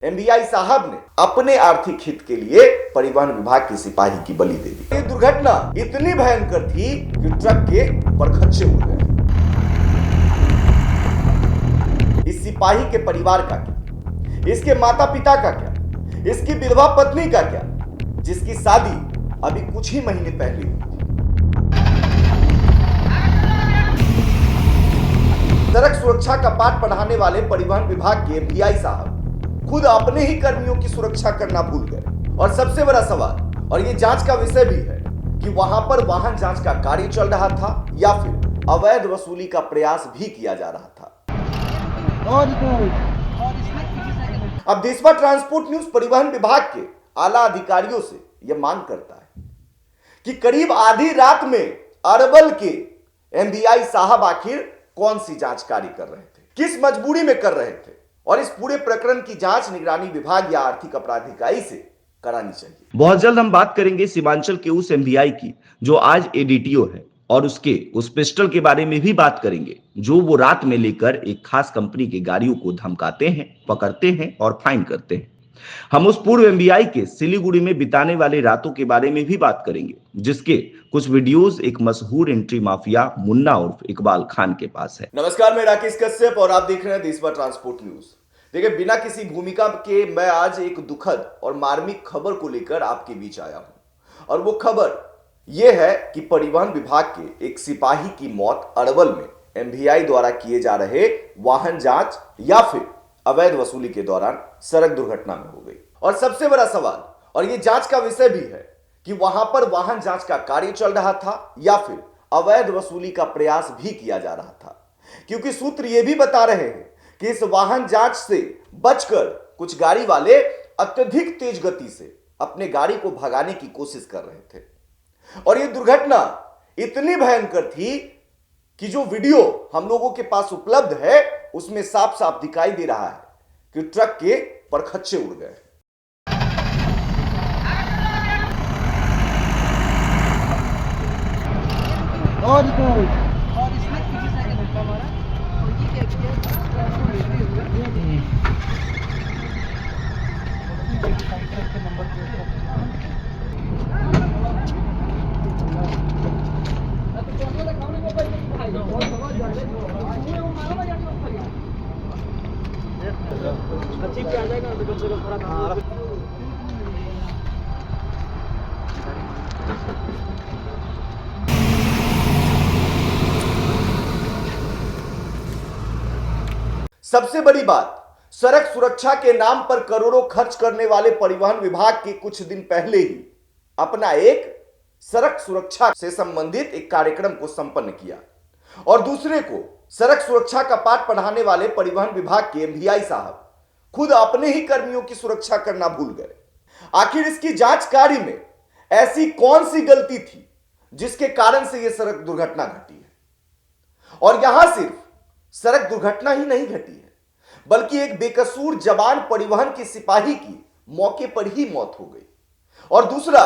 MVI साहब ने अपने आर्थिक हित के लिए परिवहन विभाग के सिपाही की बलि दे दी। ये दुर्घटना इतनी भयंकर थी कि ट्रक के परखच्चे उड़ गए। इस सिपाही के परिवार का क्या, इसके माता पिता का क्या, इसकी विधवा पत्नी का क्या, जिसकी शादी अभी कुछ ही महीने पहले हुई थी। सड़क सुरक्षा का पाठ पढ़ाने वाले परिवहन विभाग के एमवीआई साहब खुद अपने ही कर्मियों की सुरक्षा करना भूल गए। और सबसे बड़ा सवाल, और ये जांच का विषय भी है, कि वहां पर वाहन जांच का कार्य चल रहा था या फिर अवैध वसूली का प्रयास भी किया जा रहा था। अब देशवा ट्रांसपोर्ट न्यूज परिवहन विभाग के आला अधिकारियों से यह मांग करता है कि करीब आधी रात में अरवल के एमवीआई साहब आखिर कौन सी जांच कार्य कर रहे थे, किस मजबूरी में कर रहे थे, और इस पूरे प्रकरण की जांच निगरानी विभाग या आर्थिक अपराध इकाई से करानी चाहिए। बहुत जल्द हम बात करेंगे सीमांचल के उस एमवीआई की जो आज एडीटीओ है, और उसके उस पिस्टल के बारे में भी बात करेंगे जो वो रात में लेकर एक खास कंपनी की गाड़ियों को धमकाते हैं, पकड़ते हैं और फाइन करते हैं। हम उस पूर्व एमवीआई के सिलीगुड़ी में बिताने वाले रातों के बारे में भी बात करेंगे, जिसके कुछ वीडियोस एक मशहूर एंट्री माफिया मुन्ना उर्फ इकबाल खान के पास है। नमस्कार, मैं राकेश कश्यप और आप देख रहे हैं देशवा ट्रांसपोर्ट न्यूज। देखिए, बिना किसी भूमिका के मैं आज एक दुखद और मार्मिक खबर को लेकर आपके बीच आया हूं, और वो खबर यह है कि परिवहन विभाग के एक सिपाही की मौत अरवल में एमवीआई द्वारा किए जा रहे वाहन जांच या फिर अवैध वसूली के दौरान सड़क दुर्घटना में हो गई। और सबसे बड़ा सवाल, और ये जांच का विषय भी है, कि वहां पर वाहन जांच का कार्य चल रहा था या फिर अवैध वसूली का प्रयास भी किया जा रहा था। क्योंकि सूत्र ये भी बता रहे हैं कि इस वाहन जांच से बचकर कुछ गाड़ी वाले अत्यधिक तेज गति से अपने गाड़ी को भगाने की कोशिश कर रहे थे। और यह दुर्घटना इतनी भयंकर थी कि जो वीडियो हम लोगों के पास उपलब्ध है उसमें साफ साफ दिखाई दे रहा है कि ट्रक के परखच्चे उड़ गए। और इसमें किसी से घंटा मारा और ये क्या किया सबसे बड़ी बात, सड़क सुरक्षा के नाम पर करोड़ों खर्च करने वाले परिवहन विभाग के कुछ दिन पहले ही अपना एक सड़क सुरक्षा से संबंधित एक कार्यक्रम को संपन्न किया, और दूसरे को सड़क सुरक्षा का पाठ पढ़ाने वाले परिवहन विभाग के एमवीआई साहब खुद अपने ही कर्मियों की सुरक्षा करना भूल गए। आखिर इसकी जांच कार्य में ऐसी कौन सी गलती थी जिसके कारण से यह सड़क दुर्घटना घटी है। और यहां सिर्फ सड़क दुर्घटना ही नहीं घटी है, बल्कि एक बेकसूर जवान परिवहन के सिपाही की मौके पर ही मौत हो गई, और दूसरा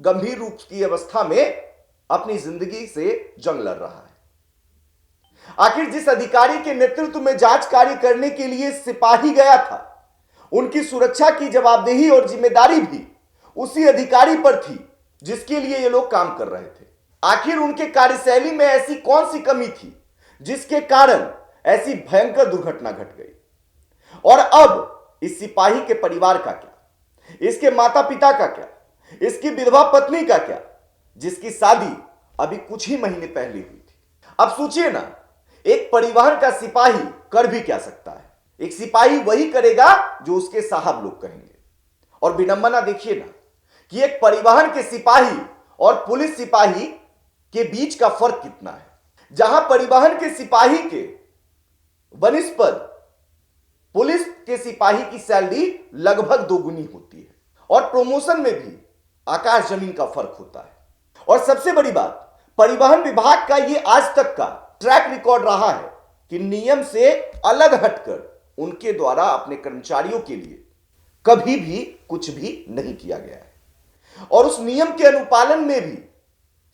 गंभीर रूप की अवस्था में अपनी जिंदगी से जंग लड़ रहा है। आखिर जिस अधिकारी के नेतृत्व में जांच कार्य करने के लिए सिपाही गया था, उनकी सुरक्षा की जवाबदेही और जिम्मेदारी भी उसी अधिकारी पर थी जिसके लिए ये लोग काम कर रहे थे। आखिर उनके कार्यशैली में ऐसी कौन सी कमी थी जिसके कारण ऐसी भयंकर दुर्घटना घट गई। और अब इस सिपाही के परिवार का क्या, इसके माता पिता का क्या, इसकी विधवा पत्नी का क्या, जिसकी शादी अभी कुछ ही महीने पहले हुई थी। अब सोचिए ना, एक परिवहन का सिपाही कर भी क्या सकता है। एक सिपाही वही करेगा जो उसके साहब लोग कहेंगे। और विडंबना देखिए ना कि एक परिवहन के सिपाही और पुलिस सिपाही के बीच का फर्क कितना है। जहां परिवहन के सिपाही के बनिस्पत पुलिस के सिपाही की सैलरी लगभग दोगुनी होती है, और प्रमोशन में भी आकाश जमीन का फर्क होता है। और सबसे बड़ी बात, परिवहन विभाग का यह आज तक का ट्रैक रिकॉर्ड रहा है कि नियम से अलग हटकर उनके द्वारा अपने कर्मचारियों के लिए कभी भी कुछ भी नहीं किया गया है। और उस नियम के अनुपालन में भी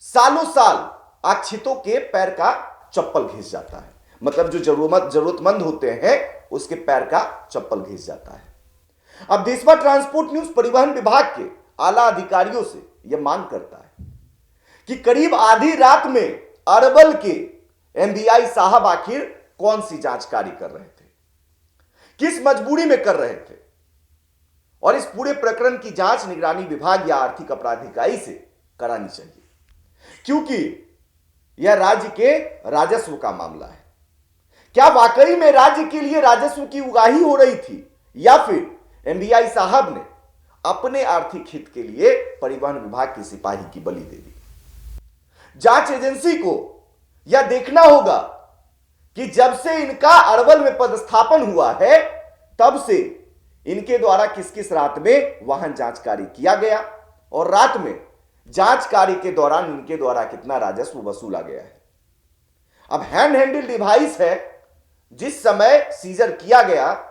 सालों साल आश्रितों के पैर का चप्पल घिस जाता है। मतलब जो जरूरतमंद होते हैं उसके पैर का चप्पल घिस जाता है। अब देशवा ट्रांसपोर्ट न्यूज परिवहन विभाग के आला अधिकारियों से यह मांग करता है कि करीब आधी रात में अरवल के एमवीआई साहब आखिर कौन सी जांच कार्य कर रहे थे, किस मजबूरी में कर रहे थे, और इस पूरे प्रकरण की जांच निगरानी विभाग या आर्थिक अपराध इकाई से करानी चाहिए, क्योंकि यह राज्य के राजस्व का मामला है। क्या वाकई में राज्य के लिए राजस्व की उगाही हो रही थी, या फिर एमवीआई साहब ने अपने आर्थिक हित के लिए परिवहन विभाग के सिपाही की बलि दे दी? जांच एजेंसी को यह देखना होगा कि जब से इनका अरवल में पदस्थापन हुआ है तब से इनके द्वारा किस किस रात में वाहन जांच कार्य किया गया, और रात में जांच कार्य के दौरान इनके द्वारा कितना राजस्व वसूला गया है। अब हैंड हैंडल डिवाइस है, जिस समय सीजर किया गया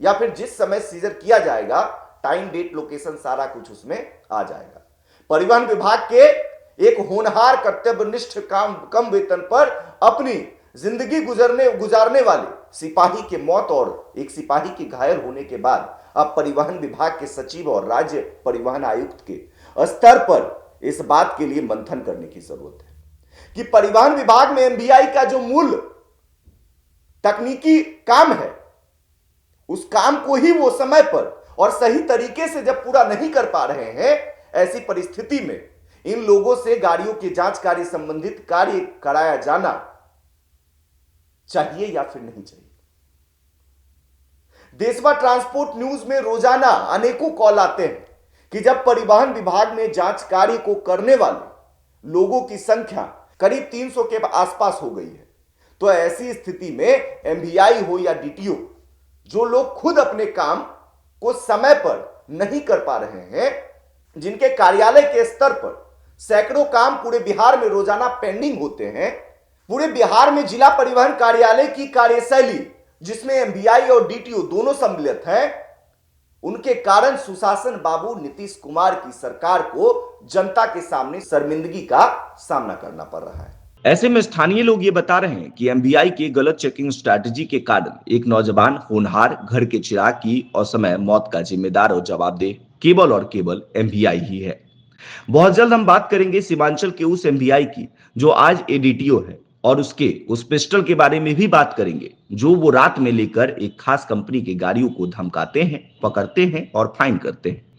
या फिर जिस समय सीजर किया जाएगा, टाइम डेट लोकेशन सारा कुछ उसमें आ जाएगा। परिवहन विभाग के एक होनहार कर्तव्यनिष्ठ कम वेतन पर अपनी जिंदगी गुजारने वाले सिपाही के मौत और एक सिपाही के घायल होने के बाद अब परिवहन विभाग के सचिव और राज्य परिवहन आयुक्त के स्तर पर इस बात के लिए मंथन करने की जरूरत है कि परिवहन विभाग में एमवीआई का जो मूल तकनीकी काम है, उस काम को ही वो समय पर और सही तरीके से जब पूरा नहीं कर पा रहे हैं, ऐसी परिस्थिति में इन लोगों से गाड़ियों के जांच कार्य संबंधित कार्य कराया जाना चाहिए या फिर नहीं चाहिए। देशवा ट्रांसपोर्ट न्यूज में रोजाना अनेकों कॉल आते हैं कि जब परिवहन विभाग में जांच कार्य को करने वाले लोगों की संख्या करीब 300 के आसपास हो गई है, तो ऐसी स्थिति में एमवीआई हो या डीटीओ, जो लोग खुद अपने काम को समय पर नहीं कर पा रहे हैं, जिनके कार्यालय के स्तर पर सैकड़ों काम पूरे बिहार में रोजाना पेंडिंग होते हैं, पूरे बिहार में जिला परिवहन कार्यालय की कार्यशैली जिसमें एमवीआई और डीटीओ दोनों सम्मिलित हैं, उनके कारण सुशासन बाबू नीतीश कुमार की सरकार को जनता के सामने शर्मिंदगी का सामना करना पड़ रहा है। ऐसे में स्थानीय लोग ये बता रहे हैं कि एमवीआई के गलत चेकिंग स्ट्रैटेजी के कारण एक नौजवान होनहार घर के चिराग की असमय मौत का जिम्मेदार और जवाबदेह केवल और केवल एमवीआई ही है। बहुत जल्द हम बात करेंगे सीमांचल के उस एमवीआई की जो आज एडीटीओ है, और उस पिस्टल के बारे में भी बात करेंगे जो वो रात में लेकर एक खास कंपनी के गाड़ियों को धमकाते हैं, पकड़ते हैं और फाइन करते हैं।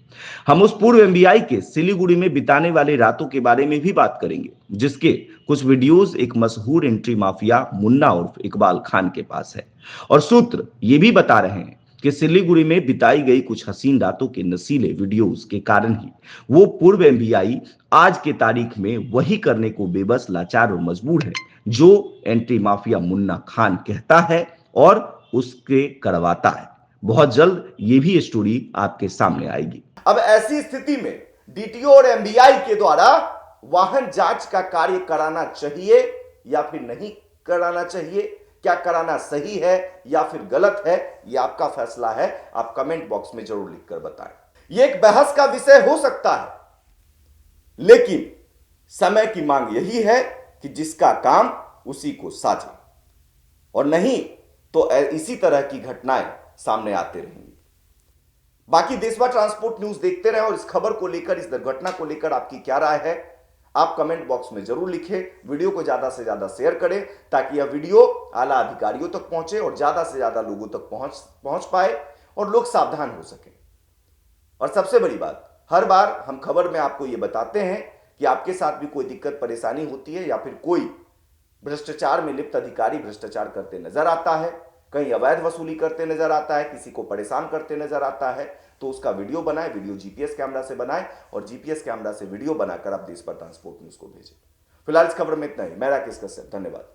हम उस पूर्व एमवीआई के सिलीगुड़ी में बिताने वाले रातों के बारे में भी बात करेंगे, जिसके कुछ वीडियोस एक मशहूर एंट्री माफिया मुन्ना उर्फ इकबाल खान के पास है, और सूत्र ये भी बता रहे हैं कि सिलीगुड़ी में बिताई गई कुछ हसीन रातों के नशीले वीडियोस के कारण ही वो पूर्व एमवीआई आज के तारीख में वही करने को बेबस, लाचार और मजबूर है जो एंट्री माफिया मुन्ना खान कहता है और उसके करवाता है। बहुत जल्द ये भी स्टोरी आपके सामने आएगी। अब ऐसी स्थिति में डीटीओ और एमवीआई के द्वारा वाहन जांच का कार्य कराना चाहिए या फिर नहीं कराना चाहिए, क्या कराना सही है या फिर गलत है, यह आपका फैसला है। आप कमेंट बॉक्स में जरूर लिखकर बताएं। यह एक बहस का विषय हो सकता है, लेकिन समय की मांग यही है कि जिसका काम उसी को साझे, और नहीं तो इसी तरह की घटनाएं सामने आते रहेंगी। बाकी देशवा ट्रांसपोर्ट न्यूज देखते रहें, और इस खबर को लेकर, इस दुर्घटना को लेकर आपकी क्या राय है, आप कमेंट बॉक्स में जरूर लिखें। वीडियो को ज्यादा से ज्यादा शेयर करें ताकि यह वीडियो आला अधिकारियों तक पहुंचे और ज्यादा से ज्यादा लोगों तक पहुंच पाए और लोग सावधान हो सकें। और सबसे बड़ी बात, हर बार हम खबर में आपको यह बताते हैं कि आपके साथ भी कोई दिक्कत परेशानी होती है या फिर कोई भ्रष्टाचार में लिप्त अधिकारी भ्रष्टाचार करते नजर आता है, कहीं अवैध वसूली करते नजर आता है, किसी को परेशान करते नजर आता है, तो उसका वीडियो बनाएं, वीडियो जीपीएस कैमरा से बनाएं और जीपीएस कैमरा से वीडियो बनाकर आप देशवा ट्रांसपोर्ट न्यूज को भेजें। फिलहाल इस खबर में इतना ही। मैं राकेश कश्यप, धन्यवाद।